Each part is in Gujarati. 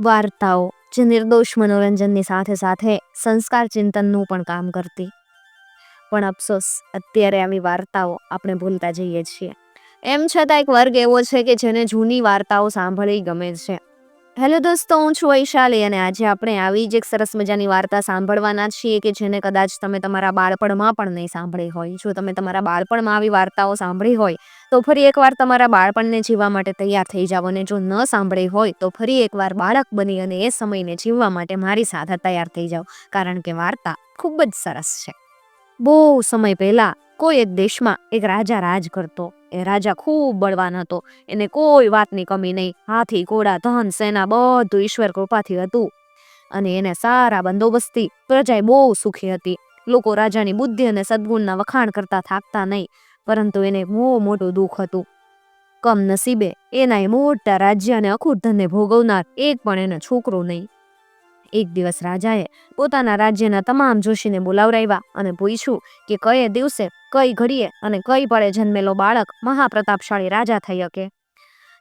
વાર્તાઓ જે નિર્દોષ મનોરંજનની સાથે સાથે સંસ્કાર ચિંતનનું પણ કામ કરતી, પણ અફસોસ અત્યારે આવી વાર્તાઓ આપણે ભૂલતા જઈએ છીએ. એમ છતાં એક વર્ગ એવો છે કે જેને જૂની વાર્તાઓ સાંભળવી ગમે છે. હેલો દોસ્તો, હું છું વૈશાલી અને આજે આપણે આવી જ એક સરસ મજાની વાર્તા સાંભળવાના છીએ કે જેને કદાચ તમે તમારા બાળપણમાં પણ નહીં સાંભળી હોય. જો તમે તમારા બાળપણમાં આવી વાર્તાઓ સાંભળી હોય તો ફરી એકવાર તમારા બાળપણને જીવવા માટે તૈયાર થઈ જાવ, અને જો ન સાંભળી હોય તો ફરી એકવાર બાળક બની અને એ સમયને જીવવા માટે મારી સાથે તૈયાર થઈ જાવ, કારણ કે વાર્તા ખૂબ જ સરસ છે. બહુ સમય પહેલા કોઈ એક દેશમાં એક રાજા રાજ કરતો. એ રાજા ખૂબ બળવાન હતો. એને કોઈ વાતની કમી નહીં. હાથી, ઘોડા, ધન, સેના બધું ઈશ્વર કૃપાથી હતું અને એને સારા બંદોબસ્તી પ્રજા બહુ સુખી હતી. લોકો રાજાની બુદ્ધિ અને સદગુણના વખાણ કરતા થાકતા નહીં, પરંતુ એને બહુ મોટું દુઃખ હતું. કમનસીબે એના મોટા રાજ્ય અને અખૂટ ધનને ભોગવનાર એક પણ એને છોકરો નહીં. એક દિવસ રાજાએ પોતાના રાજ્યના તમામ જોશીને બોલાવરાવ્યા અને પૂછ્યું કે કયે દિવસે, કઈ ઘડીએ અને કઈ પળે જન્મેલો બાળક મહાપ્રતાપશાળી રાજા થઈ શકે.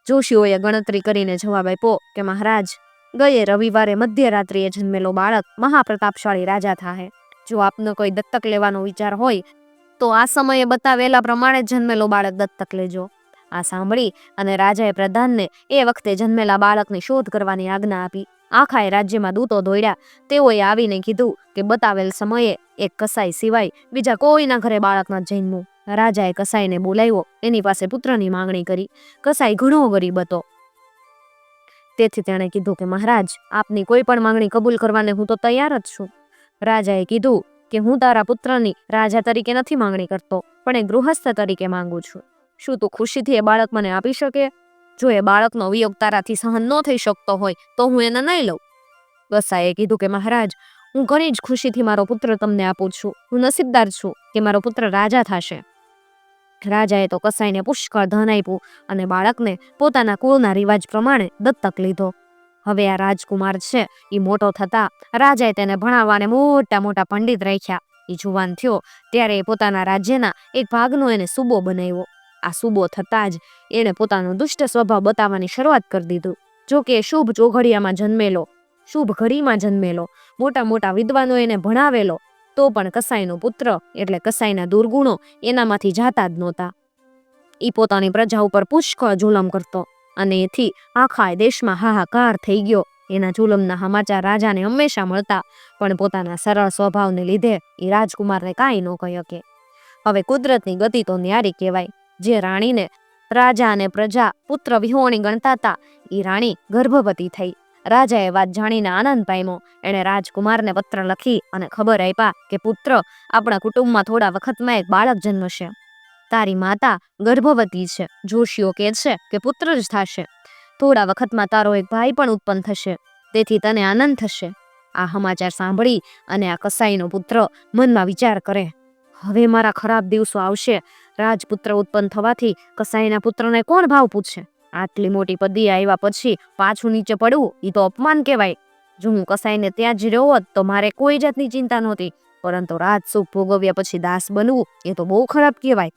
જોશીઓએ ગણતરી કરીને જવાબ આપ્યો કે મહારાજ, ગયે રવિવારે મધ્યરાત્રિએ જન્મેલો બાળક મહાપ્રતાપશાળી રાજા થાહે. જો આપનો કોઈ દત્તક લેવાનો વિચાર હોય તો આ સમયે બતાવેલા પ્રમાણે જન્મેલો બાળક દત્તક લેજો. આ સાંભળી અને રાજાએ પ્રધાનને એ વખતે જન્મેલા બાળકની શોધ કરવાની આજ્ઞા આપી. આખા રાજ્યમાં દૂતો દોડ્યા. તેઓએ આવીને કીધું કે બતાવેલ સમયે એક કસાઈ સિવાય બીજા કોઈના ઘરે બાળક ન જન્મ્યું. રાજાએ કસાઈને બોલાવ્યો, એની પાસે પુત્રની માંગણી કરી. કસાઈ ઘણો ગરીબ હતો, તેથી તેણે કીધું કે મહારાજ, આપની કોઈ પણ માંગણી કબૂલ કરવાને હું તો તૈયાર જ છું. રાજાએ કીધું કે હું તારા પુત્રની રાજા તરીકે નથી માંગણી કરતો, પણ એક ગૃહસ્થ તરીકે માંગુ છું. શું તું ખુશીથી એ બાળક મને આપી શકે? જો એ બાળકનો વિયોગ તારાથી સહન ન થઈ શકતો હોય તો હું એને નહીં લઉં. કસાઈએ કીધું કે મહારાજ, હું ઘણી જ ખુશીથી મારો પુત્ર તમને આપું છું. હું નસીબદાર છું કે મારો પુત્ર રાજા થશે. રાજાએ તો કસાઈને પુષ્કળ ધન આપ્યું અને બાળકને પોતાના કુળના રિવાજ પ્રમાણે દત્તક લીધો. હવે આ રાજકુમાર છે એ મોટો થતા રાજાએ તેને ભણાવવાને મોટા મોટા પંડિત રાખ્યા. એ જુવાન થયો ત્યારે પોતાના રાજ્યના એક ભાગનો એને સૂબો બનાવ્યો. આ સૂબો થતાં જ એણે પોતાનો દુષ્ટ સ્વભાવ બતાવવાની શરૂઆત કરી દીધું. જો કે શુભ ચોઘડિયામાં જન્મેલો, શુભ ઘડીમાં જન્મેલો, મોટા મોટા વિદ્વાનો એને ભણાવેલો, તો પણ કસાઈનો પુત્ર એટલે કસાઈના દુર્ગુણો એનામાંથી જાતા જ નહોતા. એ પોતાની પ્રજા ઉપર પુષ્કળ જુલમ કરતો અને એથી આખા દેશમાં હાહાકાર થઈ ગયો. એના જુલમના સમાચાર રાજાને હંમેશા મળતા, પણ પોતાના સરળ સ્વભાવને લીધે એ રાજકુમારને કાંઈ ન કહી શકે. હવે કુદરતની ગતિ તો ન્યારી કહેવાય. જે રાણીને રાજા અને પ્રજા પુત્ર વિહોણી ગણતા હતા, એ રાણી ગર્ભવતી થઈ. રાજાએ વાત જાણીને આનંદ પામ્યો. એણે રાજકુમારને પત્ર લખી અને ખબર આપ્યા કે પુત્ર, આપણા કુટુંબમાં થોડા વખતમાં એક બાળક જન્મશે. તારી માતા ગર્ભવતી છે. જોશીઓ કહે છે કે પુત્ર જ થશે. થોડા વખતમાં તારો એક ભાઈ પણ ઉત્પન્ન થશે, તેથી તને આનંદ થશે. આ સમાચાર સાંભળી અને આ કસાઈનો પુત્ર મનમાં વિચાર કરે, હવે મારા ખરાબ દિવસો આવશે. રાજપુત્ર ઉત્પન્ન થવાથી કસાઈના પુત્રને કોણ ભાવ પૂછે? આટલી મોટી પદવી આવ્યા પછી પાછું નીચે પડવું એ તો અપમાન કહેવાય. જો હું કસાઈને ત્યાં જ રહ્યો હોત તો મારે કોઈ જાતની ચિંતા નહોતી, પરંતુ રાજસુખ ભોગવ્યા પછી દાસ બનવું એ તો બહુ ખરાબ કહેવાય.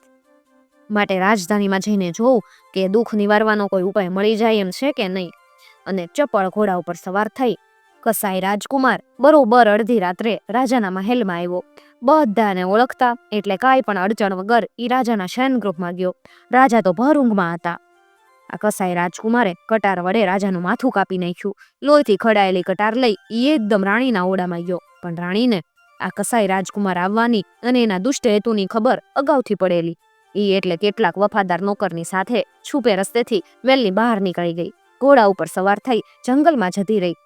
માટે રાજધાનીમાં જઈને જોઉં કે દુઃખ નિવારવાનો કોઈ ઉપાય મળી જાય એમ છે કે નહીં. અને ચપળ ઘોડા ઉપર સવાર થઈ કસાઈ રાજકુમાર બરોબર અડધી રાત્રે રાજાના મહેલમાં આવ્યો. બધાને ઓળખતા એટલે કાંઈ પણ અડચણ વગર એ રાજાના શયનગૃહમાં ગયો. રાજા તો ભર ઊંઘમાં હતા. આ કસાઈ રાજકુમારે કટાર વડે રાજાનું માથું કાપી નાખ્યું. લોહીથી ખડાયેલી કટાર લઈ એ એકદમ રાણીના ઓરડામાં ગયો. પણ રાણીને આ કસાઈ રાજકુમાર આવવાની અને એના દુષ્ટ હેતુની ખબર અગાઉથી પડેલી. એ એટલે કેટલાક વફાદાર નોકરની સાથે છુપે રસ્તેથી વેલની બહાર નીકળી ગઈ. ઘોડા ઉપર સવાર થઈ જંગલમાં જતી રહી.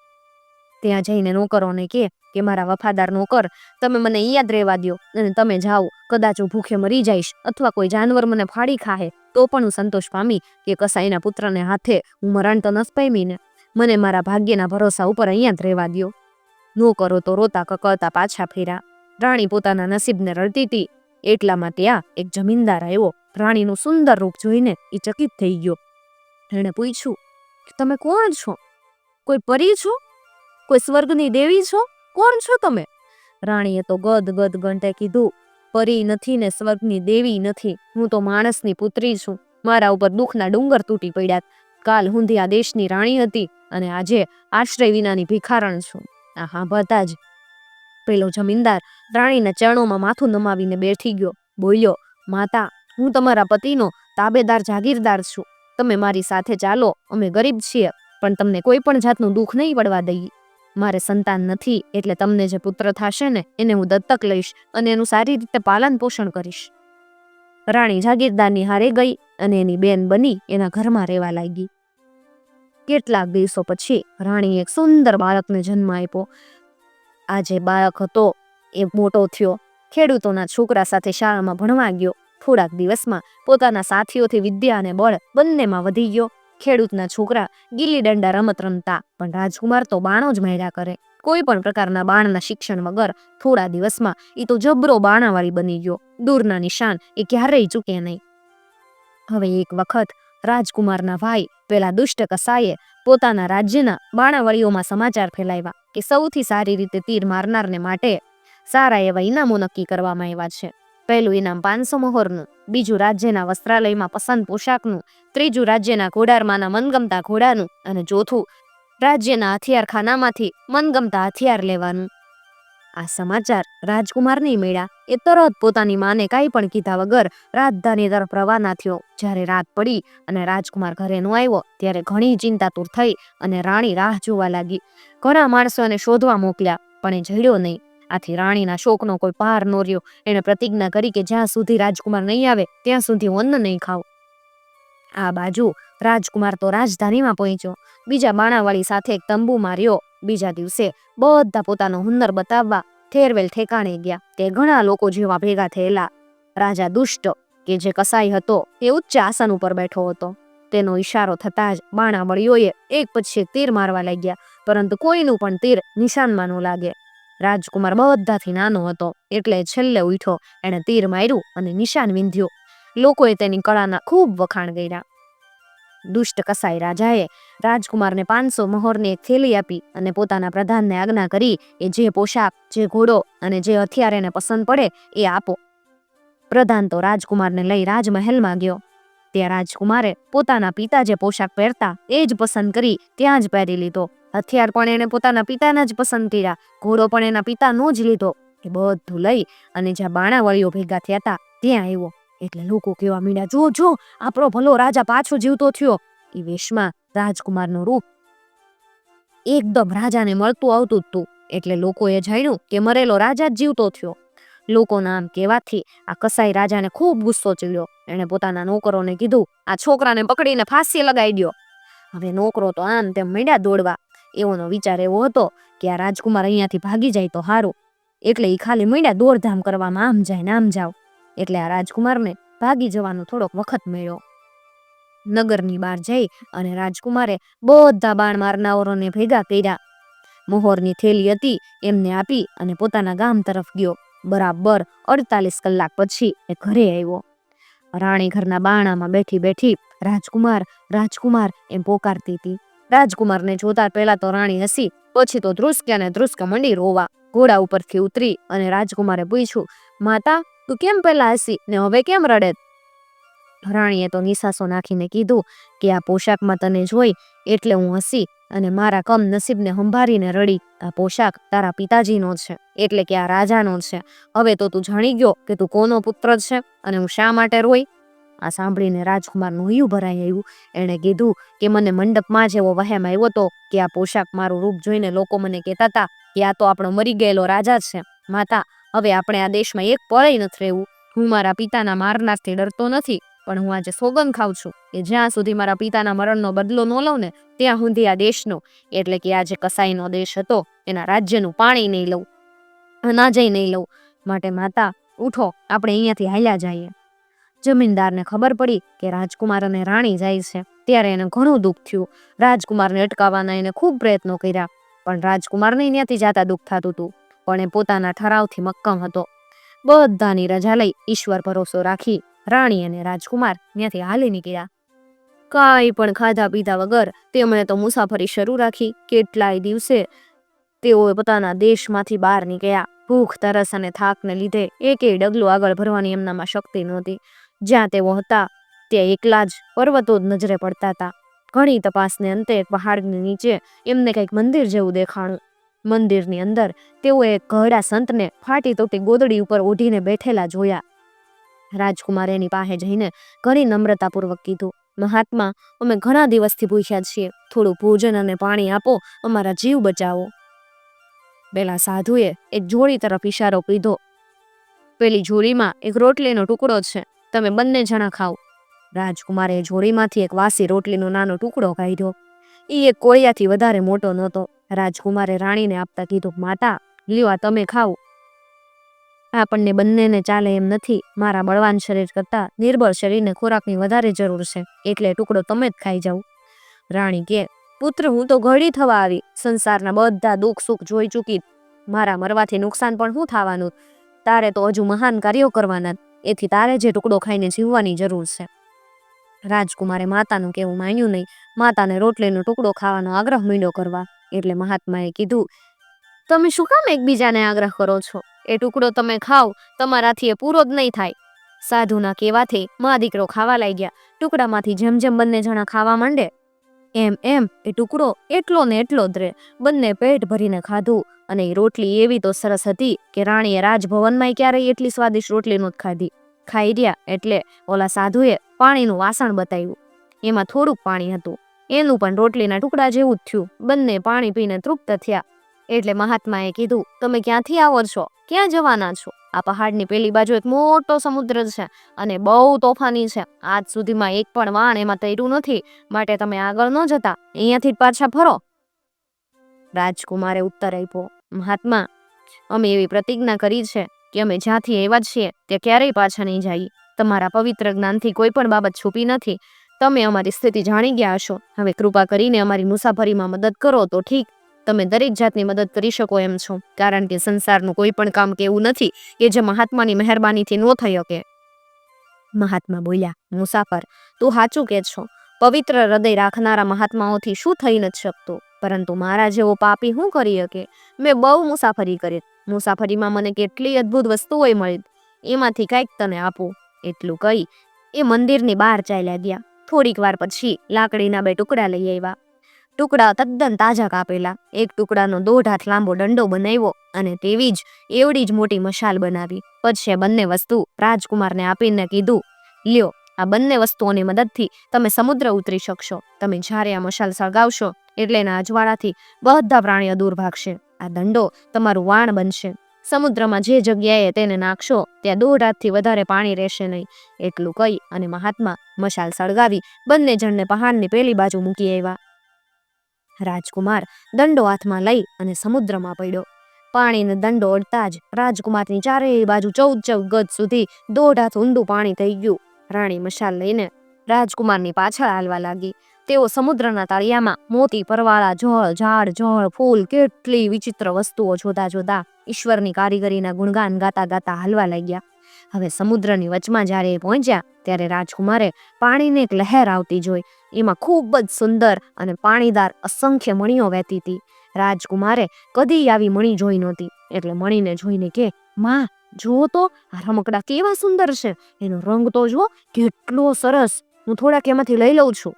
ત્યાં જઈને નોકરોને કે મારા વફાદાર નોકર, તમે મને અહીંયા જ રહેવા દો અને તમે જાઓ. કદાચ હું ભૂખે મરી જઈશ અથવા કોઈ જાનવર મને ફાડી ખાહે તો પણ હું સંતોષ પામી કે કસાઈના પુત્રને હાથે હું મરણ તો નસ પામીને. મને મારા ભાગ્યના ભરોસા ઉપર અહીંયા જ રહેવા દો. નોકરો તો રોતા કકળતા પાછા ફેર્યા. રાણી પોતાના નસીબને રડતી હતી. એટલામાં ત્યાં એક જમીનદાર આવ્યો. રાણીનું સુંદર રૂપ જોઈને એ ચકિત થઈ ગયો. એણે પૂછ્યું કે તમે કોણ છો? કોઈ પરી છો? કોઈ સ્વર્ગની દેવી છો? કોણ છો તમે? રાણીએ તો ગદ ગદ ગંટે કીધું, પરી નથી ને સ્વર્ગની દેવી નથી. હું તો માણસની પુત્રી છું. મારા ઉપર દુઃખના ડુંગર તૂટી પડ્યા. કાલ હુંધી આ દેશની રાણી હતી અને આજે આશ્રય વિનાની ભિખારણ છું. આ સાંભળતા જ પેલો જમીનદાર રાણીના ચરણોમાં માથું નમાવીને બેઠી ગયો. બોલ્યો, માતા, હું તમારા પતિનો તાબેદાર જાગીરદાર છું. તમે મારી સાથે ચાલો. અમે ગરીબ છીએ, પણ તમને કોઈ પણ જાતનું દુઃખ નહીં પડવા દઈએ. મારે સંતાન નથી, એટલે તમને જે પુત્ર થશે ને એને હું દત્તક લઈશ અને એનું સારી રીતે પાલન પોષણ કરીશ. રાણી જાગીરદારની હારે ગઈ અને એની બેન બની એના ઘરમાં રહેવા લાગી. કેટલાક દિવસો પછી રાણીએ એક સુંદર બાળકને જન્મ આપ્યો. આ જે બાળક હતો એ મોટો થયો, ખેડૂતોના છોકરા સાથે શાળામાં ભણવા ગયો. થોડાક દિવસમાં પોતાના સાથીઓથી વિદ્યા અને બળ બંનેમાં વધી ગયો. ખેડૂતના છોકરા ગીલી દંડા રમત રમતા, પણ રાજકુમાર તો બાણો જ માર્યા કરે. કોઈ પણ પ્રકારના બાણના શિક્ષણ વગર થોડા દિવસમાં એ તો જબરો બાણાવાળી બની ગયો. દૂરના નિશાન એ ક્યારેય ચૂકે નહીં. હવે એક વખત રાજકુમારના ભાઈ પેલા દુષ્ટ કસાઈએ પોતાના રાજ્યના બાણાવળીઓમાં સમાચાર ફેલાવ્યા કે સૌથી સારી રીતે તીર મારનારને માટે સારા એવા ઇનામો નક્કી કરવામાં આવ્યા છે. પહેલું ઇનામ 500 મોહરનું, બીજું રાજ્યના વસ્ત્રાલયમાં પસંદ પોશાકનું, ત્રીજું રાજ્યના ઘોડારમાંના મનગમતા ઘોડાનું અને ચોથું રાજ્યના હથિયારખાનામાંથી મનગમતા હથિયાર લેવાનું. આ સમાચાર રાજકુમારની મેળા એ તરત પોતાની માને કાંઈ પણ કીધા વગર રાજધાની તરફ રવાના થયો. જ્યારે રાત પડી અને રાજકુમાર ઘરે ન આવ્યો ત્યારે ઘણી ચિંતાતુર થઈ અને રાણી રાહ જોવા લાગી. ઘણા માણસો એને શોધવા મોકલ્યા, પણ એ જડ્યો નહીં. આથી રાણીના શોકનો કોઈ પાર ન રહ્યો. એણે પ્રતિજ્ઞા કરી કે જ્યાં સુધી રાજકુમાર નહીં આવે ત્યાં સુધી હું અન્ન નહીં ખાઉં. આ બાજુ રાજકુમાર તો રાજધાનીમાં પહોંચ્યો. બીજા બાણાવાળી સાથે એક તંબુ માર્યો. બીજા દિવસે બધા પોતાનો હુન્નર બતાવવા ઠેરવેલ ઠેકાણે ગયા. તે ઘણા લોકો જેવા ભેગા થયેલા. રાજા દુષ્ટ કે જે કસાઈ હતો એ ઉચ્ચ આસન ઉપર બેઠો હતો. તેનો ઈશારો થતા જ બાણાવળીઓએ એક પછી એક તીર મારવા લાગ્યા, પરંતુ કોઈનું પણ તીર નિશાનમાં ન લાગે. રાજકુમાર બધાથી નાનો હતો, એટલે છેલ્લે ઉઠ્યો. એણે તીર માર્યું અને નિશાન વિંધ્યું. લોકોએ તેની કળાના ખૂબ વખાણ કર્યા. દુષ્ટ કસાઈ રાજાએ રાજકુમારને 500 મોહરની એક થેલી આપી અને પોતાના પ્રધાનને આજ્ઞા કરી એ જે પોશાક, જે ઘોડો અને જે હથિયાર એને પસંદ પડે એ આપો. પ્રધાન તો રાજકુમારને લઈ રાજમહેલમાં ગયો. ત્યાં રાજકુમારે પોતાના પિતા જે પોશાક પહેરતા એ જ પસંદ કરી ત્યાં જ પહેરી લીધો. હથિયાર પણ એને પોતાના પિતાના જ પસંદ કર્યા. ઘોડો પણ એના પિતાનો જ લીધો. એ બધું લઈ અને જ્યાં બાણાવળીઓ ભેગા થયા હતા ત્યાં આવ્યો. એટલે લોકો કહેવા માંડ્યા, જો જો, આપણો ભલો રાજા પાછો જીવતો થયો. એ વેશમાં રાજકુમારનું રૂપ એકદમ રાજાને મળતું આવતું હતું. એટલે લોકોએ જાણ્યું કે મરેલો રાજા જ જીવતો થયો. લોકોના આમ કહેવાથી આ કસાઈ રાજાને ખૂબ ગુસ્સો ચડ્યો. એણે પોતાના નોકરોને કીધું, આ છોકરાને પકડીને ફાંસી લગાવી દ્યો. હવે નોકરો તો આમ તેમ માંડ્યા દોડવા. એઓનો વિચાર એવો હતો કે આ રાજકુમાર અહીંયાથી ભાગી જાય તો સારું. એટલે એ ખાલી માંડ્યા દોડધામ કરવામાં, આમ જાય ને આમ જાવ. એટલે આ રાજકુમારને ભાગી જવાનો થોડોક વખત મળ્યો. નગરની બહાર જઈ અને રાજકુમારે બધા બાણ મારનારોને ભેગા કર્યા. મોહરની થેલી હતી એમને આપી અને પોતાના ગામ તરફ ગયો. બરાબર 48 કલાક પછી એ ઘરે આવ્યો. રાણી ઘરના બાણામાં બેઠી બેઠી રાજકુમાર, રાજકુમાર એમ પોકારતી હતી. રાજકુમારને જોતા પહેલા તો રાણી હસી, પછી તો ધ્રુસક્યા ને ધ્રુસકા મંડી રોવા. ઘોડા ઉપરથી ઉતરી અને રાજકુમારે પૂછ્યું, માતા, તું કેમ પહેલા હસી ને હવે કેમ રડે? રાણીએ તો નિસાસો નાખીને કીધું કે આ પોશાકમાં તને જોઈ એટલે હું હસી અને મારા કમ નસીબને સંભાળીને રડી. આ પોશાક તારા પિતાજીનો છે, એટલે કે આ રાજાનો છે. હવે તો તું જાણી ગયો કે તું કોનો પુત્ર છે અને હું શા માટે રોઈ? આ સાંભળીને રાજકુમારનું હૈયું ભરાઈ આવ્યું. એણે કીધું કે મને મંડપમાં જ એવો વહેમ આવ્યો હતો કે આ પોશાક, મારું રૂપ જોઈને લોકો મને કહેતા હતા કે આ તો આપણો મરી ગયેલો રાજા છે. માતા, હવે આપણે આ દેશમાં એક પળે નથી રહેવું. હું મારા પિતાના મારનારથી ડરતો નથી, પણ હું આજે સોગંદ ખાઉં છું કે જ્યાં સુધી મારા પિતાના મરણનો બદલો ન લઉં ને ત્યાં સુધી આ દેશનો, એટલે કે આ જે કસાઈનો દેશ હતો એના રાજ્યનું પાણી નહીં લઉં, અનાજય નહીં લઉં. માટે માતા, ઉઠો, આપણે અહીંયાથી હાલ્યા જઈએ. જમીનદારને ખબર પડી કે રાજકુમાર અને રાણી જાય છે ત્યારે એને ઘણું દુઃખ થયું. રાજકુમારને અટકાવવાના એને ખૂબ પ્રયત્નો કર્યા, પણ રાજકુમારને ત્યાંથી જાતા દુઃખ થતું હતું. પણ એ પોતાના ઠરાવથી મક્કમ હતો. બધાની રજા લઈ ઈશ્વર ભરોસો રાખી રાણી અને રાજકુમાર ત્યાંથી હાલી નીકળ્યા. કાંઈ પણ ખાધા પીધા વગર તેમણે તો મુસાફરી શરૂ રાખી. કેટલાય દિવસે તેઓ પોતાના દેશમાંથી બહાર નીકળ્યા. ભૂખ, તરસ અને થાકને લીધે એકેય ડગલું આગળ ભરવાની એમનામાં શક્તિ નહોતી. જ્યાં તેઓ હતા ત્યાં એકલા જ પર્વતો જ નજરે પડતા હતા. ઘણી તપાસને અંતે પહાડની નીચે એમને કંઈક મંદિર જેવું દેખાણું. મંદિરની અંદર તેઓએ એક ઘરડા સંતને ફાટી તૂટી ગોદડી ઉપર ઓઢીને બેઠેલા જોયા. રાજકુમારે એની પાસે જઈને ઘણી નમ્રતાપૂર્વક કીધું, મહાત્મા, અમે ઘણા દિવસથી ભૂખ્યા છીએ, થોડું ભોજન અને પાણી આપો, અમારા જીવ બચાવો. પેલા સાધુએ એક જોડી તરફ ઈશારો કીધો. પેલી જોડીમાં એક રોટલીનો ટુકડો છે, તમે બંને જણા ખાઓ. રાજકુમારે જોડીમાંથી એક વાસી રોટલીનો નાનો ટુકડો કાઢ્યો. એ એક કોળિયાથી વધારે મોટો નહોતો. રાજકુમારે રાણીને આપતા કીધું, માતા, લ્યો આ તમે ખાઓ. આપણને બંનેને ચાલે એમ નથી. મારા બળવાન શરીર કરતાં નિર્બળ શરીરને ખોરાકની વધારે જરૂર છે, એટલે ટુકડો તમે જ ખાઈ જાઓ. રાણી કે, પુત્ર, હું તો ઘરડી થવા આવી, સંસારના બધા દુઃખ સુખ જોઈ ચૂકી, મારા મરવાથી નુકસાન પણ શું થવાનું? તારે તો હજુ મહાન કાર્યો કરવાના, એથી તારે જે ટુકડો ખાઈને જીવવાની જરૂર છે. રાજકુમારે માતાનું કહેવું માન્યું નહીં. માતાને રોટલીનો ટુકડો ખાવાનો આગ્રહ માંડ્યો કરવા. એટલે મહાત્માએ કીધું, તમે શું કામ એકબીજાને આગ્રહ કરો છો? એ ટુકડો તમે ખાઓ, તમારાથી એ પૂરો જ નહીં થાય. સાધુના કહેવાથી મા દીકરો ખાવા લાગ્યા. ટુકડામાંથી જેમ જેમ બંને જણા ખાવા માંડે એમ એમ એ ટુકડો એટલો ને એટલો જ રહે. બંને પેટ ભરીને ખાધું. અને એ રોટલી એવી તો સરસ હતી કે રાણીએ રાજભવનમાં ક્યારેય એટલી સ્વાદિષ્ટ રોટલી નહોતી ખાધી. ખાઈ રહ્યા એટલે ઓલા સાધુએ પાણીનું વાસણ બતાવ્યું. એમાં થોડુંક પાણી હતું. એનું પણ રોટલીના ટુકડા જેવું જ થયું. બંને પાણી પીને તૃપ્ત થયા. એટલે મહાત્માએ કીધું, તમે ક્યાંથી આવો છો? ક્યાં જવાના છો? આ પહાડની પેલી બાજુ એક મોટો સમુદ્ર છે અને બહુ તોફાની છે. આજ સુધીમાં એક પણ વાણ એમાં તર્યું નથી, માટે તમે આગળ ન જતા, અહીંયાથી જ પાછા ફરો. રાજકુમારે ઉત્તર આપ્યો, મહાત્મા, અમે એવી પ્રતિજ્ઞા કરી છે કે અમે જ્યાંથી આવ્યા છીએ તે ક્યારેય પાછા નહીં જઈએ. તમારા પવિત્ર જ્ઞાનથી કોઈ પણ બાબત છુપી નથી. તમે અમારી સ્થિતિ જાણી ગયા હશો. હવે કૃપા કરીને અમારી મુસાફરીમાં મદદ કરો તો ઠીક. તમે દરેક જાતની મદદ કરી શકો એમ છો, કારણ કે સંસારનું કોઈ પણ કામ કેવું નથી કે જે મહાત્માની મહેરબાનીથી ન થઈ શકે. મહાત્મા બોલ્યા, મુસાફર, તું સાચું કે છો. પવિત્ર હૃદય રાખનારા મહાત્માઓથી શું થઈ નથી શકતું, પરંતુ મારા જેવો પાપી શું કરી શકે? મેં બહુ મુસાફરી કરી. મુસાફરીમાં મને કેટલી અદ્ભુત વસ્તુઓ મળી, એમાંથી કંઈક તને આપું. એટલું કહી એ મંદિરની બહાર ચાલ્યા ગયા. થોડીક વાર પછી લાકડીના 2 ટુકડા લઈ આવ્યા. ટુકડા તદ્દન તાજા કાપેલા. એક ટુકડાનો 1.5 હાથ લાંબો દંડો બનાવ્યો અને તેવી જ એવડી જ મોટી મશાલ બનાવી. પછી એ બંને વસ્તુ રાજકુમારને આપીને કીધું, લ્યો, આ બંને વસ્તુઓની મદદથી તમે સમુદ્ર ઉતરી શકશો. તમે જ્યારે આ મશાલ સળગાવશો એટલે એના અજવાળાથી બધા પ્રાણીઓ દૂર ભાગશે. આ દંડો તમારું વાણ બનશે. સમુદ્રમાં જે જગ્યાએ તેને નાખશો ત્યાં 1.5 હાથથી વધારે પાણી રહેશે નહીં. એટલું કહી અને મહાત્મા મશાલ સળગાવી બંને જણને પહાડની પેલી બાજુ મૂકી આવ્યા. રાજકુમાર દંડો હાથમાં લઈ અને સમુદ્રમાં પડ્યો. પાણીને દંડો અડતા જ રાજકુમારની ચારેય બાજુ 14 ગજ સુધી 1.5 હાથ ઊંડું પાણી થઈ ગયું. રાણી મશાલ લઈને રાજકુમારની પાછળ હાલવા લાગી. તેઓ સમુદ્રના તળિયામાં મોતી, પરવાળા, જળ, ઝાડ, જળ, ફૂલ, કેટલી વિચિત્ર વસ્તુઓ જોતા જોતા ઈશ્વરની કારીગરીના ગુણગાન ગાતા ગાતા હાલવા લાગ્યા. હવે સમુદ્રની વચમાં જ્યારે એ પહોંચ્યા ત્યારે રાજકુમારે પાણીની એક લહેર આવતી જોઈ. એમાં ખૂબ જ સુંદર અને પાણીદાર અસંખ્ય મણીઓ વહેતી હતી. રાજકુમારે કદી આવી મણી જોઈ નહોતી. એટલે મણીને જોઈને કે, માં, જુઓ તો આ રમકડા કેવા સુંદર છે. એનો રંગ તો જો કેટલો સરસ. હું થોડાક એમાંથી લઈ લઉં છું.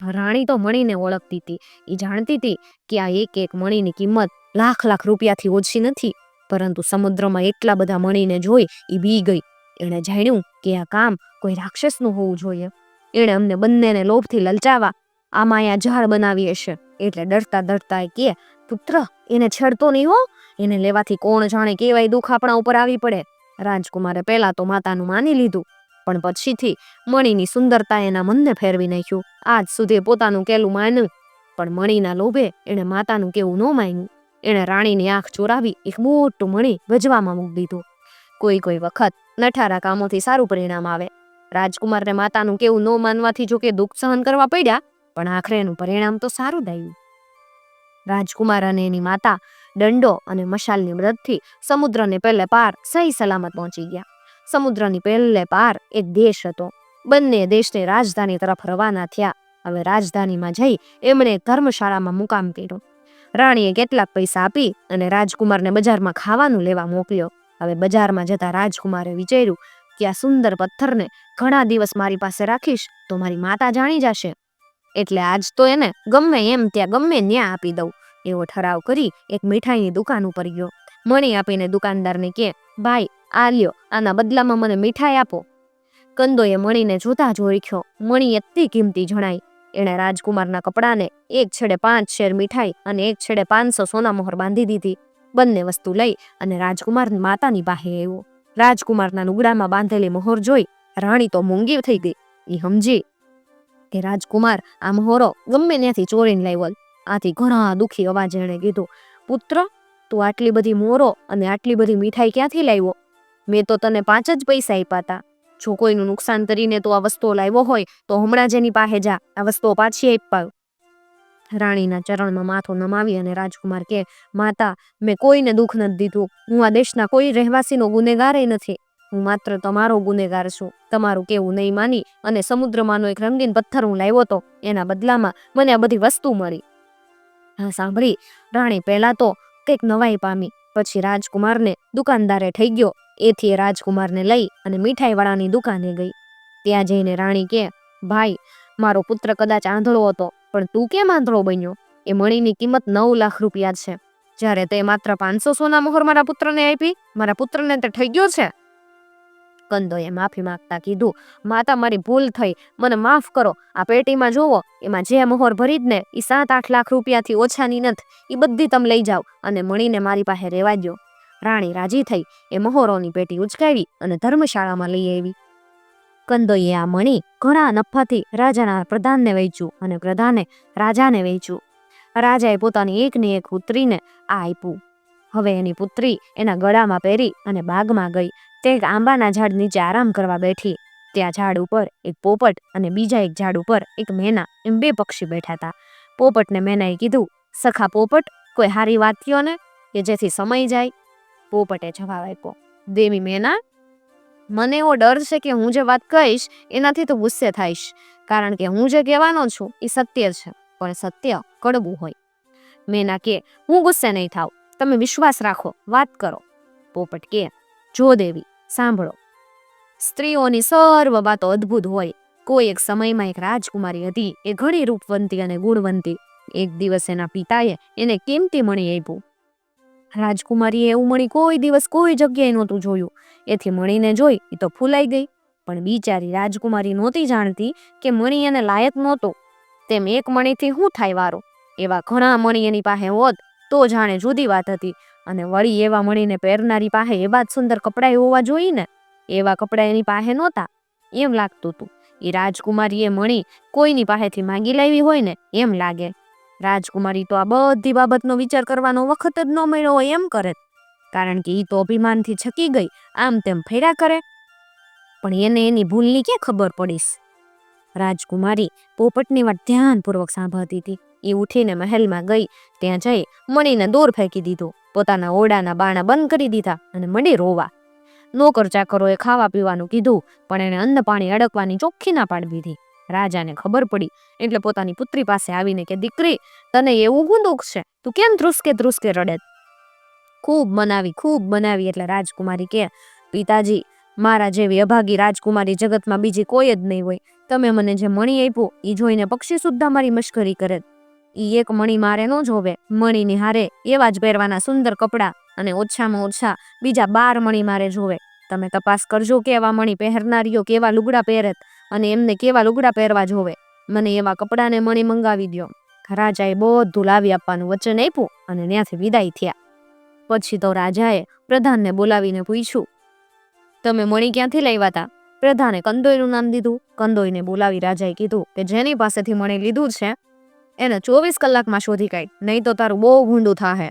રાણી તો મણીને ઓળખતી હતી. એ જાણતી હતી કે આ એક એક મણીની કિંમત લાખ રૂપિયાથી ઓછી નથી. પરંતુ સમુદ્રમાં એટલા બધા મણીને જોઈ એ બી ગઈ. એણે જાણ્યું કે આ કામ કોઈ રાક્ષસનું હોવું જોઈએ. એણે અમને બંનેને લોભથી લલચાવવા આ માયા ઝાડ બનાવી હશે. એટલે ડરતા ડરતા એ કે, પુત્ર, એને છેડતો નહીં હો. એને લેવાથી કોણ જાણે કેવાય દુઃખ આપણા ઉપર આવી પડે. રાજકુમારે પહેલા તો માતાનું માની લીધું, પણ પછીથી મણીની સુંદરતા એના મનને ફેરવી નાખ્યું. આજ સુધી પોતાનું કેલું માન્યું, પણ મણીના લોભે એણે માતાનું કેવું ન માન્યું. એણે રાણીની આંખ ચોરાવી એક મોટું મણી ગજવામાં મૂકી દીધું. કોઈ વખત નઠારા કામોથી સારું પરિણામ આવે. રાજકુમારને માતાનું કેવું ન માનવાથી જો કે દુઃખ સહન કરવા પડ્યા, પણ આખરે એનું પરિણામ તો સારું જ આવ્યું. રાજકુમાર અને એની માતા દંડો અને મશાલની મદદથી સમુદ્રને પહેલે પાર સહી સલામત પહોંચી ગયા. સમુદ્રની પહેલે પાર એક દેશ હતો. બંને દેશની રાજધાની તરફ રવાના થયા. હવે રાજધાનીમાં જઈ એમણે ધર્મશાળામાં મુકામ કર્યો. રાણીએ કેટલાક પૈસા આપી અને રાજકુમારને બજારમાં ખાવાનું લેવા મોકલ્યો. હવે બજારમાં જતા રાજકુમારે વિચાર્યું કે આ સુંદર પથ્થરને ઘણા દિવસ મારી પાસે રાખીશ તો મારી માતા જાણી જશે. એટલે આજ તો એને ગમે એમ ત્યાં ગમે ન્યા આપી દઉં એવો ઠરાવ કરી એક મીઠાઈની દુકાન ઉપર ગયો. મણી આપીને દુકાનદારને કે, ભાઈ આ લ્યો, આના બદલામાં મને મીઠાઈ આપો. કંદોએ મણીને જોતા જ ઓળખ્યો. મણી એટલી કિંમતી જણાઈ. એણે રાજકુમારના કપડાને એક છેડે 5 શેર મીઠાઈ અને એક છેડે 500 સોના મોહર બાંધી દીધી. બંને વસ્તુ લઈ અને રાજકુમારની માતાની પાસે આવ્યો. રાજકુમારના લુગડામાં બાંધેલી મોહર જોઈ રાણી તો મૂંગી થઈ ગઈ. એ સમજી કે રાજકુમાર આ મોહરો ગમે ત્યાંથી ચોરીને લાવ્યો. આથી ઘણા દુઃખી અવાજે એણે કીધું, પુત્ર, તું આટલી બધી મોહરો અને આટલી બધી મીઠાઈ ક્યાંથી લાવ્યો? મેં તો તને 5 જ પૈસા આપ્યા હતા. જો કોઈનું નુકસાન કરીને તું આ વસ્તુઓ લાવ્યો હોય તો હમણાં જ એની પાસે જા, આ વસ્તુઓ પાછી આપાવ. રાણીના ચરણમાં માથું નમાવી અને રાજકુમાર કે, માતા, મેં કોઈને દુઃખ નથી દીધું. હું આ દેશના કોઈ રહેવાસીનો ગુનેગાર નથી. હું માત્ર તમારો ગુનેગાર છું. તમારું કેવું નહીં માની અને સમુદ્રમાંનો એક રંગીન પથ્થર હું લાવ્યો હતો, એના બદલામાં મને આ બધી વસ્તુ મળી. હા સાંભળી રાણી પહેલા તો કંઈક નવાઈ પામી. પછી રાજકુમારને દુકાનદારે થઈ ગયો. એથી એ રાજકુમારને લઈ અને મીઠાઈવાળાની દુકાને ગઈ. ત્યાં જઈને રાણી કે, ભાઈ, મારો પુત્ર કદાચ આંધળો હતો, પણ તું કેમ આંધળો બન્યો? એ મણીની કિંમત 9 લાખ રૂપિયા છે. જ્યારે તે માત્ર 500 સોના મોહર મારા પુત્રને આપી, મારા પુત્રને તે થઈ ગયો છે. કંદોએ માફી માંગતા કીધું, માતા, મારી ભૂલ થઈ, મને માફ કરો. આ પેટીમાં જોવો, એમાં જે મોહર ભરી જ ને એ 7-8 લાખ રૂપિયાથી ઓછાની નથી. એ બધી તમે લઈ જાઓ અને મણીને મારી પાસે રહેવા દો. રાણી રાજી થઈ. એ મોહરોની પેટી ઉચકાવી અને ધર્મશાળામાં લઈ આવી. કંદોએ આ મણી ઘણા નફાથી રાજાના પ્રધાનને વેચ્યું અને પ્રધાને રાજાને વેચ્યું. રાજાએ પોતાની એકની એક પુત્રીને આ આપ્યું. હવે એની પુત્રી એના ગળામાં પહેરી અને બાગમાં ગઈ. તે એક આંબાના ઝાડ નીચે આરામ કરવા બેઠી. ત્યાં ઝાડ ઉપર એક પોપટ અને બીજા એક ઝાડ ઉપર એક મેના એમ 2 પક્ષી બેઠા હતા. પોપટને મેનાએ કીધું, સખા પોપટ, કોઈ સારી વાત કયો ને કે જેથી સમય જાય. પોપટે જવાબ આપ્યો, દેવી મેના, મને એવો ડર છે કે હું જે વાત કહીશ એનાથી તો ગુસ્સે થાઈશ, કારણ કે હું જે કહેવાનો છું એ સત્ય છે, પણ સત્ય કડવું હોય. મેના કે, હું ગુસ્સે નહીં થાવ, તમે વિશ્વાસ રાખો, વાત કરો. પોપટ કે, જો દેવી, સાંભળો. સ્ત્રીઓની સર્વ વાતો અદ્ભુત હોય. કોઈ એક સમયમાં એક રાજકુમારી હતી. એ ઘણી રૂપવંતી અને ગુણવંતી. એક દિવસ એના પિતાએ એને કિંમતી મણી આપ્યું. રાજકુમારીએ એવું મણી કોઈ દિવસ કોઈ જગ્યાએ નહોતું જોયું. એથી મણીને જોઈ એ તો ફૂલાઈ ગઈ. પણ બિચારી રાજકુમારી નહોતી જાણતી કે મણી એને લાયક નહોતું. તેમ એક મણીથી શું થાય વારો? એવા ઘણા મણી એની પાસે હોત તો જાણે જુદી વાત હતી. અને વળી એવા મણીને પહેરનારી પાસે એવા જ સુંદર કપડાં હોવા જોઈએ ને. એવા કપડાં એની પાસે નહોતા. એમ લાગતું હતું. એ રાજકુમારી એ મણી કોઈની પાસેથી માંગી લાવી હોય ને એમ લાગે. રાજકુમારી તો આ બધી બાબતનો વિચાર કરવાનો વખત જ ન મળ્યો હોય એમ કરે, કારણ કે એ તો અભિમાનથી છકી ગઈ, આમ તેમ ફેર્યા કરે. પણ એને એની ભૂલની ક્યાં ખબર પડીશ? રાજકુમારી પોપટની વાત ધ્યાનપૂર્વક સાંભળતી હતી. એ ઉઠીને મહેલમાં ગઈ. ત્યાં જઈ મણીને દૂર ફેંકી દીધું. પોતાના ઓરડાના બારણા બંધ કરી દીધા અને મંડી રોવા. નોકર ચાકરોએ ખાવા પીવાનું કીધું, પણ એને અન્ન પાણી અડકવાની ચોખ્ખી ના પાડી દીધી. રાજાને ખબર પડી એટલે પોતાની પુત્રી પાસે આવીને કે, દીકરી, તને એવું શું દુઃખ છે? તું કેમ ધ્રુસકે રડે? ખૂબ બનાવી એટલે રાજકુમારી કે, પિતાજી, મારા જેવી અભાગી રાજકુમારી જગતમાં બીજી કોઈ જ નહીં હોય. તમે મને જે મણી આપ્યું એ જોઈને પક્ષી સુદ્ધા મારી મશ્કરી કરે. એ એક મણી મારે ન જોવે. મણીની હારે એવા જ પહેરવાના સુંદર કપડાં અને ઓછામાં ઓછા બીજા 12 મણી મારે જોવે. તમે તપાસ કરજો કે એવા મણી પહેરનારીઓ કેવા લુગડા પહેરે અને એમને કેવા લુગડા પહેરવા જોવે. મને એવા કપડાને મણી મંગાવી દો. રાજાએ બધું લાવી આપવાનું વચન આપ્યું અને ત્યાંથી વિદાય થયા. પછી તો રાજાએ પ્રધાનને બોલાવીને પૂછ્યું, તમે મણી ક્યાંથી લાવ્યા હતા? પ્રધાને કંદોઈનું નામ દીધું. કંદોઈને બોલાવી રાજાએ કીધું કે જેની પાસેથી મણી લીધું છે એને 24 કલાકમાં શોધી કાઢ, નહીં તો તારું બહુ ભૂંડું થાહે.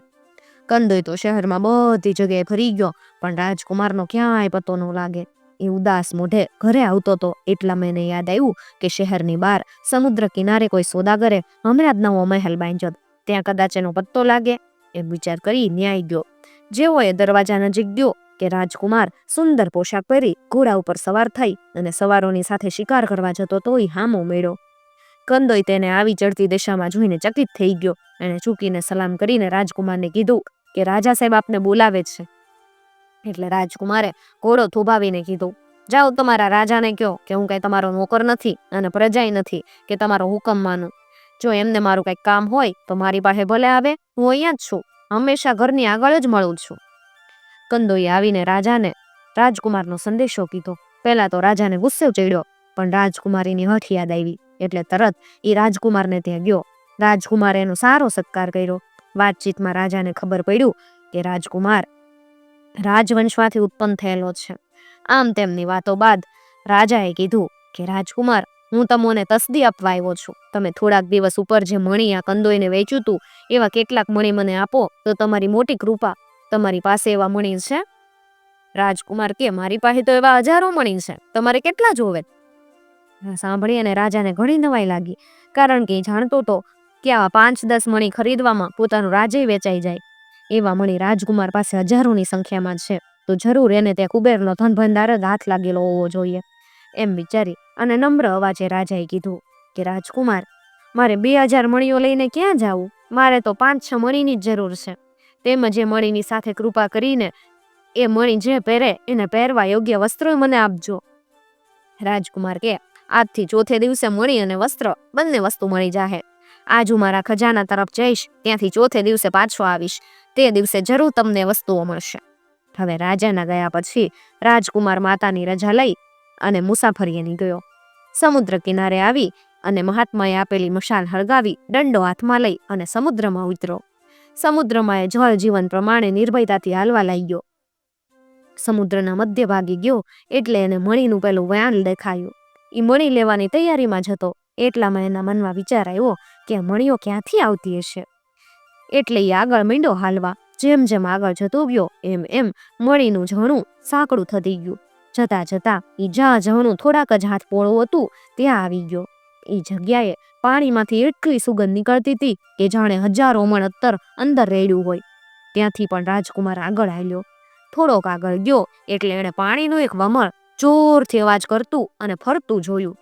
કંદોઈ તો શહેરમાં બધી જગ્યાએ ફરી ગયો, પણ રાજકુમારનો ક્યાંય પતો ન લાગે. એ ઉદાસ મોઢે ઘરે આવતો હતો એટલા મને યાદ આવ્યું કે શહેરની બહાર સમુદ્ર કિનારે કોઈ સોદાગરે હમણાં જ નવો મહેલ બાંધ્યો, ત્યાં કદાચ એનો પત્તો લાગે. એમ વિચાર કરી ન્યાય ગયો. જેવો એ દરવાજા નજીક ગયો કે રાજકુમાર સુંદર પોશાક પહેરી ઘોડા ઉપર સવાર થઈ અને સવારોની સાથે શિકાર કરવા જતો તો એ હામો મેળ્યો. કંદોઈ તેને આવી ચડતી દિશામાં જોઈને ચકિત થઈ ગયો. એણે ચૂકીને સલામ કરીને રાજકુમારને કીધું કે રાજા સાહેબ આપને બોલાવે છે. એટલે રાજકુમારે ઘોડો થોભાવીને કીધું, જાઓ તમારા રાજાને કહો કે હું કઈ તમારો નોકર નથી અને પ્રજાય નથી કે તમારો હુકમ માનું. જો એમને મારું કંઈક કામ હોય તો મારી પાસે ભલે આવે, હું અહીંયા જ છું, હંમેશા ઘરની આગળ જ મળું છું. કંદોએ આવીને રાજાને રાજકુમારનો સંદેશો કીધો. પહેલા તો રાજાને ગુસ્સે ચડ્યો, પણ રાજકુમારીની હઠ યાદ આવી એટલે તરત એ રાજકુમારને ત્યાં ગયો. રાજકુમારે એનો સારો સત્કાર કર્યો. વાતચીતમાં રાજાને ખબર પડ્યું કે રાજકુમાર રાજવંશમાંથી ઉત્પન્ન થયેલો છે. આમ તેમની વાતો બાદ રાજાએ કીધું કે રાજકુમાર, હું તમને તસ્દી આપવા આવ્યો છું. તમે થોડાક દિવસ ઉપર જે મણી આ કંદોઈને વેચ્યું હતું એવા કેટલાક મણી મને આપો તો તમારી મોટી કૃપા. તમારી પાસે એવા મણી છે? રાજકુમાર કે મારી પાસે તો એવા હજારો મણી છે, તમારે કેટલા જોવે? સાંભળી અને રાજાને ઘણી નવાઈ લાગી, કારણ કે જાણતો તો કે આવા 5-10 મણી ખરીદવામાં પોતાનું રાજ્ય વેચાઈ જાય. એવા મણી રાજકુમાર પાસે હજારોની સંખ્યામાં છે, તો જરૂર એને ત્યાં કુબેરનો ધન ભંડાર જ હાથ લાગેલો હોવો જોઈએ. એમ વિચારી અને નમ્ર અવાજે રાજાએ કીધું કે રાજકુમાર, મારે 2000 મણીઓ લઈને ક્યાં જાવું? મારે તો 5-6 મણીની જ જરૂર છે. તેમજ એ મણીની સાથે કૃપા કરીને એ મણી જે પહેરે એને પહેરવા યોગ્ય વસ્ત્રો મને આપજો. રાજકુમાર કે આજથી ચોથે દિવસે મણી અને વસ્ત્ર બંને વસ્તુ મળી જાહે. આજ હું મારા ખજાના તરફ જઈશ, ત્યાંથી ચોથે દિવસે પાછો આવીશ. તે દિવસે જરૂર તમને વસ્તુઓ મળશે. હવે રાજાના ગયા પછી રાજકુમાર માતાની રજા લઈ અને મુસાફરીએ નીકળ્યો. સમુદ્ર કિનારે આવી અને મહાત્માએ આપેલી મશાલ હળગાવી દંડો હાથમાં લઈ અને સમુદ્રમાં ઉતર્યો. સમુદ્રમાં એ જળ જીવન પ્રમાણે નિર્ભયતાથી હાલવા લાગ્યો. સમુદ્રના મધ્ય ભાગે ગયો એટલે એને મણીનું પેલું વયાણ દેખાયું. એ મણી લેવાની તૈયારીમાં જ હતો એટલામાં એના મનમાં વિચાર આવ્યો કે મણીઓ ક્યાંથી આવતી હશે. એટલે એ આગળ માંડ્યો હાલવા. જેમ જેમ આગળ જતો ગયો એમ એમ મણીનું ઝરણું સાંકડું થતી ગયું. જતા જતા એ જ્યાં ઝરણું થોડાક જ હાથ પોળું હતું ત્યાં આવી ગયો. એ જગ્યાએ પાણીમાંથી એટલી સુગંધ નીકળતી હતી કે જાણે હજારો મણ અત્તર અંદર રેડ્યું હોય. ત્યાંથી પણ રાજકુમાર આગળ હાલ્યો. થોડોક આગળ ગયો એટલે એણે પાણીનું એક વમળ જોરથી અવાજ કરતું અને ફરતું જોયું.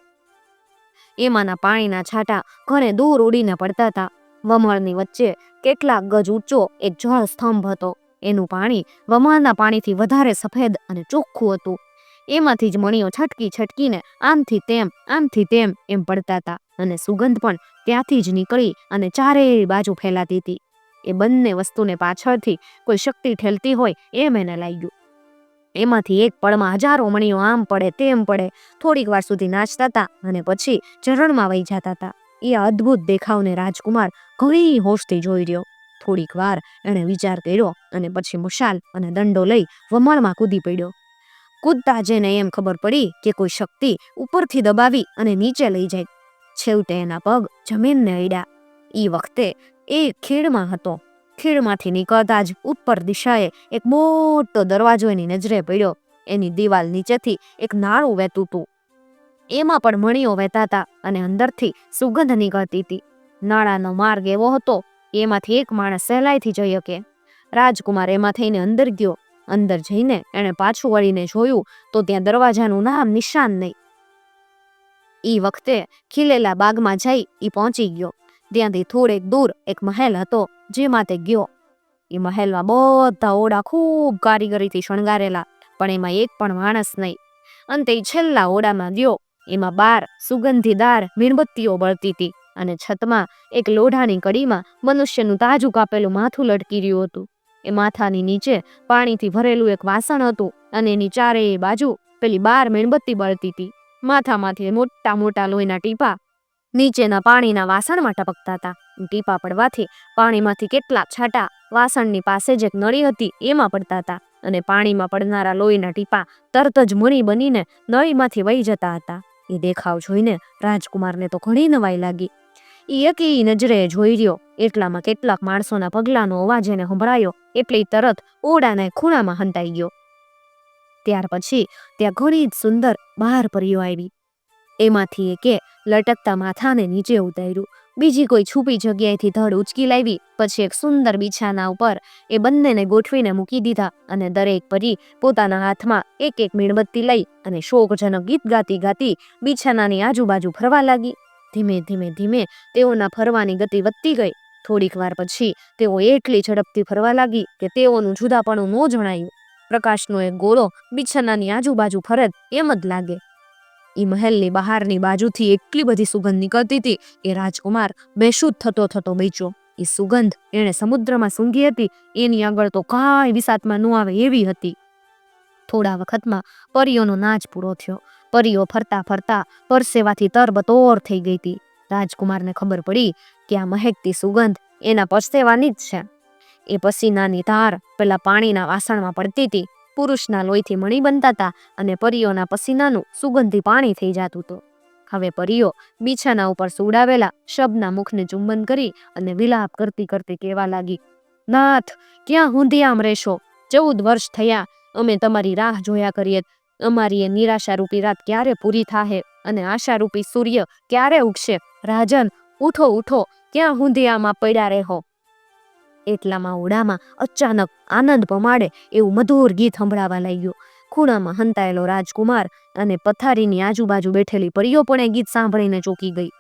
એમાંના પાણીના છાંટા ઘણે દૂર ઉડીને પડતા હતા. વમળની વચ્ચે કેટલાક ગજ ઊંચો એક જળ સ્તંભ હતો. એનું પાણી વમળના પાણીથી વધારે સફેદ અને ચોખ્ખું હતું. એમાંથી જ મણીઓ છટકી છટકીને આમથી તેમ એમ પડતા હતા અને સુગંધ પણ ત્યાંથી જ નીકળી અને ચારેય બાજુ ફેલાતી હતી. એ બંને વસ્તુને પાછળથી કોઈ શક્તિ ઠેલતી હોય એમ એને લાગ્યું. એમાંથી એક પળમાં હજારો મણીઓ આમ પડે તેમ પડે થોડીક વાર સુધી નાચતા હતા અને પછી ઝરણમાં વહી જતા હતા. એ અદ્ભુત દેખાવને રાજકુમાર ઘણી હોશથી જોઈ રહ્યો. થોડીક વાર એણે વિચાર કર્યો અને પછી મશાલ અને દંડો લઈ વમળમાં કૂદી પડ્યો. કૂદતા જઈને એમ ખબર પડી કે કોઈ શક્તિ ઉપરથી દબાવી અને નીચે લઈ જાય. છેવટે એના પગ જમીનને અડ્યા. એ વખતે એ ખીણમાં હતો. ખીણમાંથી નીકળતા જ ઉપર દિશાએ એક મોટો દરવાજો એની નજરે પડ્યો. એની દિવાલ નીચેથી એક નાળું વહેતું હતું. એમાં પણ મણીઓ વહેતા હતા અને અંદરથી સુગંધ નીકળતી હતી. નાળાનો માર્ગ એવો હતો એમાંથી એક માણસ સહેલાઈથી જઈ શકે. રાજકુમાર એમાં થઈને અંદર ગયો. અંદર જઈને એણે પાછું વળીને જોયું તો ત્યાં દરવાજાનું નામ નિશાન નહીં. એ વખતે ખીલેલા બાગમાં જઈ એ પહોંચી ગયો. ત્યાંથી થોડેક દૂર એક મહેલ હતો જેમાં તે ગયો. એ મહેલમાં બધા ઓરડા ખૂબ કારીગરીથી શણગારેલા, પણ એમાં એક પણ માણસ નહીં. અંતે છેલ્લા ઓરડામાં ગયો. એમાં 12 સુગંધીદાર મીણબત્તીઓ બળતી હતી અને છતમાં એક લોઢાની કડીમાં મનુષ્યનું તાજું કાપેલું માથું લટકી રહ્યું હતું. એ માથાની નીચે પાણીથી ભરેલું એક વાસણ હતું અને એની ચારેય બાજુ પેલી 12 મીણબત્તી બળતી હતી. માથામાંથી મોટા મોટા લોહીના ટીપા નીચેના પાણીના વાસણમાં ટપકતા હતા. ટીપા પડવાથી પાણીમાંથી કેટલાક છાંટા વાસણની પાસે જ એક નળી હતી એમાં પડતા હતા અને પાણીમાં પડનારા લોહીના ટીપા તરત જ મણી બનીને નળીમાંથી વહી જતા હતા. એ દેખાવ જોઈને રાજકુમારને તો ઘણી નવાઈ લાગી. એ એકી નજરે જોઈ રહ્યો એટલામાં કેટલાક માણસોના પગલાંનો અવાજ એને સંભળાયો એટલે તરત ઓરડાના ખૂણામાં હંતાઈ ગયો. ત્યાર પછી ત્યાં ઘણી જ સુંદર 12 પરીઓ આવી. એમાંથી એકે લટકતા માથાને નીચે ઉતાર્યું. બીજી કોઈ છુપી જગ્યાએથી ધડ ઉચકી લાવી. પછી એક સુંદર બિછાના ઉપર એ બંનેને ગોઠવીને મૂકી દીધા અને દરેક પરી પોતાના હાથમાં એક એક મીણબત્તી લઈ અને શોકજનક ગીત ગાતી ગાતી બિછાનાની આજુબાજુ ફરવા લાગી. ધીમે ધીમે ધીમે તેઓના ફરવાની ગતિ વધતી ગઈ. થોડીક વાર પછી તેઓ એટલી ઝડપથી ફરવા લાગી કે તેઓનું જુદાપણું ન જણાયું. પ્રકાશનો એક ગોળો બિછાનાની આજુબાજુ ફરે એમ જ લાગે. એ મહેલની બહારની બાજુથી એટલી બધી સુગંધ નીકળતી હતી કે રાજકુમાર બેશુદ્ધ થતો થતો બેચ્યો. એ સુગંધ એણે સમુદ્રમાં સૂંઘી હતી એની આગળ તો કાંઈ વિસાતમાં ન આવે એવી હતી. થોડા વખતમાં પરીઓનો નાચ પૂરો થયો. પરીઓ ફરતા ફરતા પરસેવાથી તરબતોર થઈ ગઈ હતી. રાજકુમારને ખબર પડી કે આ મહેકતી સુગંધ એના પરસેવાની જ છે. એ પસીનાની ધાર પેલા પાણીના વાસણમાં પડતી હતી. પુરુષના લોહીથી મણી બનતા હતા અને પરીઓના પસીનાનું સુગંધી પાણી થઈ જતું હતું. હવે પરીઓ બિછાના ઉપર સુડાવેલા શબના મુખને ચુંબન કરી અને વિલાપ કરતી કરતી કહેવા લાગી, નાથ, ક્યાં ઊંધિયામ રહેશો? 14 વર્ષ થયા અમે તમારી રાહ જોયા કરીએ. અમારી એ નિરાશારૂપી રાત ક્યારે પૂરી થાહે અને આશારૂપી સૂર્ય ક્યારે ઉગશે? રાજન, ઉઠો ઉઠો, ક્યાં ઊંધિયામાં પડ્યા રહો? એટલામાં ઓરડામાં અચાનક આનંદ પમાડે એવું મધુર ગીત સંભળાવા લાગ્યું. ખૂણામાં હંતાયેલો રાજકુમાર અને પથારીની આજુબાજુ બેઠેલી પરીઓ પણ એ ગીત સાંભળીને ચોંકી ગઈ.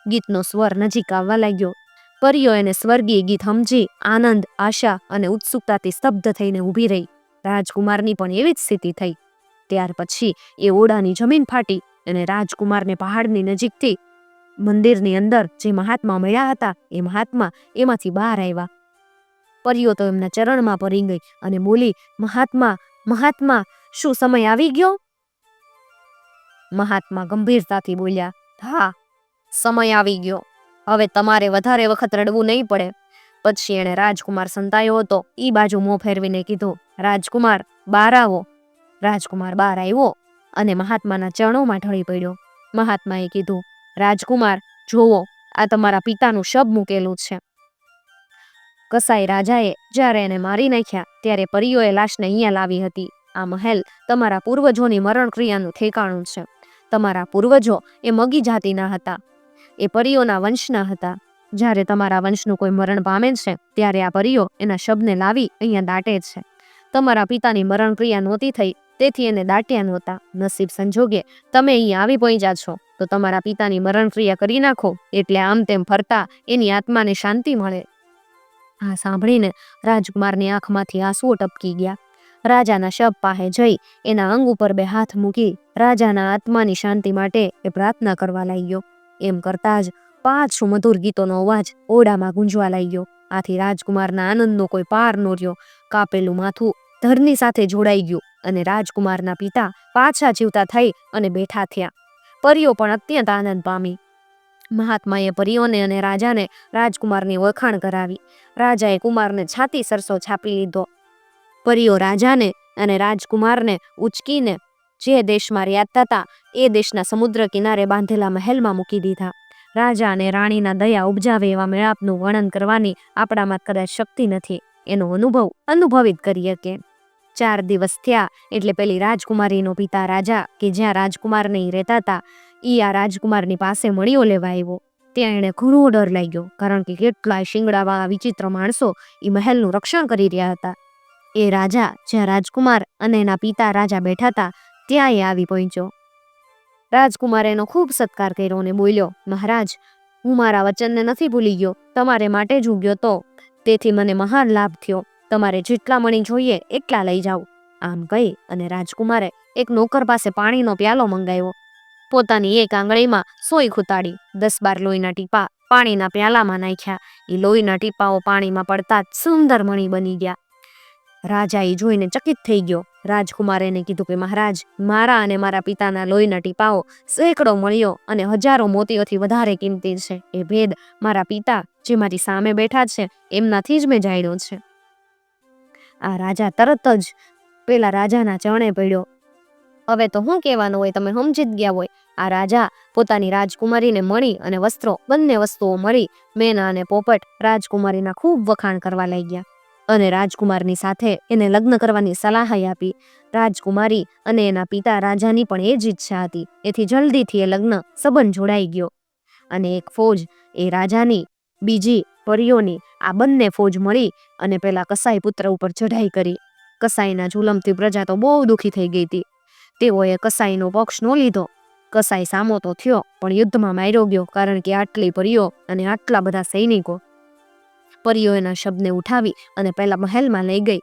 ગીતનો સ્વર નજીક આવવા લાગ્યો. પરીઓ એને સ્વર્ગીય ગીત સમજી આનંદ, આશા અને ઉત્સુકતાથી સ્તબ્ધ થઈને ઊભી રહી. રાજકુમારની પણ એવી જ સ્થિતિ થઈ. ત્યાર પછી એ ઓરડાની જમીન ફાટી અને રાજકુમારને પહાડની નજીકથી મંદિરની અંદર જે મહાત્મા મળ્યા હતા એ મહાત્મા એમાંથી બહાર આવ્યા. પરીઓ તો એમના ચરણમાં પડી ગઈ અને બોલી, મહાત્મા, મહાત્મા, શું સમય આવી ગયો? મહાત્મા ગંભીરતાથી બોલ્યા, હા, સમય આવી ગયો. હવે તમારે વધારે વખત રડવું નહીં પડે. પછી એણે રાજકુમાર સંતાયો હતો ઈ બાજુ મોં ફેરવીને કીધું, રાજકુમાર, બહાર આવો. રાજકુમાર બહાર આવ્યો અને મહાત્માના ચરણોમાં ઢળી પડ્યો. મહાત્માએ કીધું, રાજકુમાર, જોવો, આ તમારા પિતાનું શબ મૂકેલું છે. કસાઈ રાજાએ જ્યારે એને મારી નાખ્યા ત્યારે પરીઓએ લાશને અહીંયા લાવી હતી. આ મહેલ તમારા પૂર્વજોની મરણક્રિયાનું ઠેકાણું છે. તમારા પૂર્વજો એ મગી જાતિના હતા. એ પરીઓના વંશના હતા. જ્યારે તમારા વંશનું કોઈ મરણ પામે છે ત્યારે આ પરીઓ એના શબને લાવી અહીંયા દાટે છે. તમારા પિતાની મરણક્રિયા નહોતી થઈ તેથી એને દાટ્યા નહોતા. નસીબ સંજોગે તમે અહીંયા આવી પહોંચ્યા છો તો તમારા પિતાની મરણક્રિયા કરી નાખો એટલે આમ તેમ ફરતા એની આત્માને શાંતિ મળે. આ સાંભળીને રાજકુમારની આંખમાંથી આંસુઓ ટપકી ગયા. રાજાના શબ પાસે જઈ એના અંગ ઉપર 2 હાથ મૂકી રાજાના આત્માની શાંતિ માટે એ પ્રાર્થના કરવા લાગ્યો. એમ કરતા જ 5 સુમધુર ગીતોનો અવાજ ઓરડામાં ગુંજવા લાગ્યો. આથી રાજકુમારના આનંદનો કોઈ પાર ન રહ્યો. કાપેલું માથું ધરની સાથે જોડાઈ ગયું અને રાજકુમારના પિતા પાછા જીવતા થઈ અને બેઠા થયા. પરીઓ પણ અત્યંત આનંદ પામી. મહાત્માએ પરીઓને અને રાજાને રાજકુમારની વખાણ કરાવી. રાજાએ કુમારને છાતી સરસો છાપી લીધો. પરીઓ રાજાને અને રાજકુમારને ઉચકીને જે દેશમાં રહ્યા હતા એ દેશના સમુદ્ર કિનારે બાંધેલા મહેલમાં મૂકી દીધા. રાજા અને રાણીના દયા ઉપજાવે એવા મેળાપનું વર્ણન કરવાની આપણામાં કદાચ શક્તિ નથી. એનો અનુભવ અનુભવિત કરીએ કે 4 દિવસ થયા એટલે પેલી રાજકુમારીનો પિતા રાજા કે જ્યાં રાજકુમારને ઈ રહેતા હતા ઈ આ રાજકુમારની પાસે મણીઓ લેવા આવ્યો. ત્યાં એને ઘણો ડર લાગ્યો કારણ કે કેટલાય શિંગડાવાળા વિચિત્ર માણસો ઈ મહેલનું રક્ષણ કરી રહ્યા હતા. એ રાજા જ્યાં રાજકુમાર અને એના પિતા રાજા બેઠા હતા ત્યાં એ આવી પહોંચ્યો. રાજકુમારે એનો ખૂબ સત્કાર કર્યો અને બોલ્યો, મહારાજ, હું મારા વચનને નથી ભૂલી ગયો. તમારે માટે જ ઉગ્યો તો તેથી મને મહાન લાભ થયો. તમારે જેટલા મણી જોઈએ એટલા લઈ જાઓ. આમ કહી અને રાજકુમારે એક નોકર પાસે પાણીનો પ્યાલો મંગાવ્યો. પોતાની એક આંગળીમાં સોય ખૂતાડી 10-12 લોહીના ટીપા પાણીના પ્યાલામાં નાખ્યા. એ લોહીના ટીપાઓ પાણીમાં પડતા જ સુંદર મણી બની ગયા. રાજા એ જોઈને ચકિત થઈ ગયો. રાજકુમારે એને કીધું કે મહારાજ, મારા અને મારા પિતાના લોહીના ટીપાઓ સેંકડો મણીઓ અને હજારો મોતીઓથી વધારે કિંમતી છે. એ ભેદ મારા પિતા જે મારી સામે બેઠા છે એમનાથી જ મેં જાણ્યો છે. આ રાજા તરત જ પેલા રાજાના ચરણે પડ્યો. હવે તો શું કહેવાનું હોય, તમે સમજી જ ગયા હોય. આ રાજા પોતાની રાજકુમારીને મણી અને વસ્ત્રો બંને વસ્તુઓ મળી મેના અને પોપટ રાજકુમારીના ખૂબ વખાણ કરવા લાગ્યા અને રાજકુમારની સાથે એને લગ્ન કરવાની સલાહ આપી. રાજકુમારી અને એના પિતા રાજાની પણ એ જ ઈચ્છા હતી. એથી જલ્દીથી એ લગ્ન સંબંધ જોડાઈ ગયો અને એક ફોજ એ રાજાની, બીજી પરીઓની, આ બંને ફોજ મળી અને પેલા કસાઈ પુત્ર ઉપર ચઢાઈ કરી. કસાઈના જુલમથી પ્રજા તો બહુ દુઃખી થઈ ગઈ હતી. તેઓએ કસાઈનો પક્ષ ન લીધો. કસાઈ સામો તો થયો પણ યુદ્ધમાં માર્યો ગયો કારણ કે આટલી પરીઓ અને આટલા બધા સૈનિકો. પરીઓ એના શબને ઉઠાવી અને પહેલા મહેલમાં લઈ ગઈ.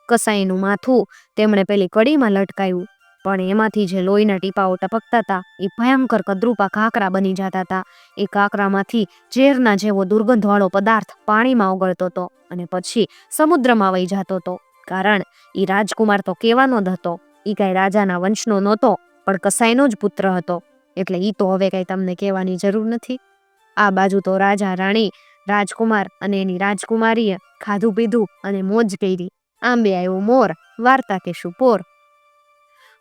કસાઈનું માથું તેમણે પેલી કડીમાં લટકાયું, પણ એમાંથી જે લોહીના ટીપાઓ ટપકતા હતા એ ભયંકર કદરૂપા કાંકરા બની જતા હતા. એ કાંકરામાંથી ઝેરના જેવો દુર્ગંધવાળો પદાર્થ પાણીમાં ઓગળતો હતો અને પછી સમુદ્રમાં વહી જતો હતો. કારણ એ રાજકુમાર તો કહેવાનો જ હતો, એ કાંઈ રાજાના વંશનો નહોતો, પણ કસાઈનો જ પુત્ર હતો. એટલે એ તો હવે કાંઈ તમને કહેવાની જરૂર નથી. આ બાજુ તો રાજા રાણી, રાજકુમાર અને એની રાજકુમારીએ ખાધું પીધું અને મોજ કરી. આંબે આવ્યો મોર, વાર્તા કહેશું પોર.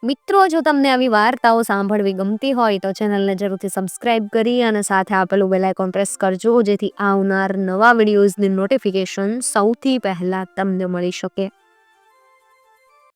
મિત્રો, જો તમને આવી વાર્તાઓ સાંભળવી ગમતી હોય તો ચેનલને જરૂરથી સબસ્ક્રાઇબ કરી અને સાથે આપેલું બેલ આઇકોન પ્રેસ કરજો, જેથી આવનાર નવા વિડીયોઝની નોટિફિકેશન સૌથી પહેલાં તમને મળી શકે.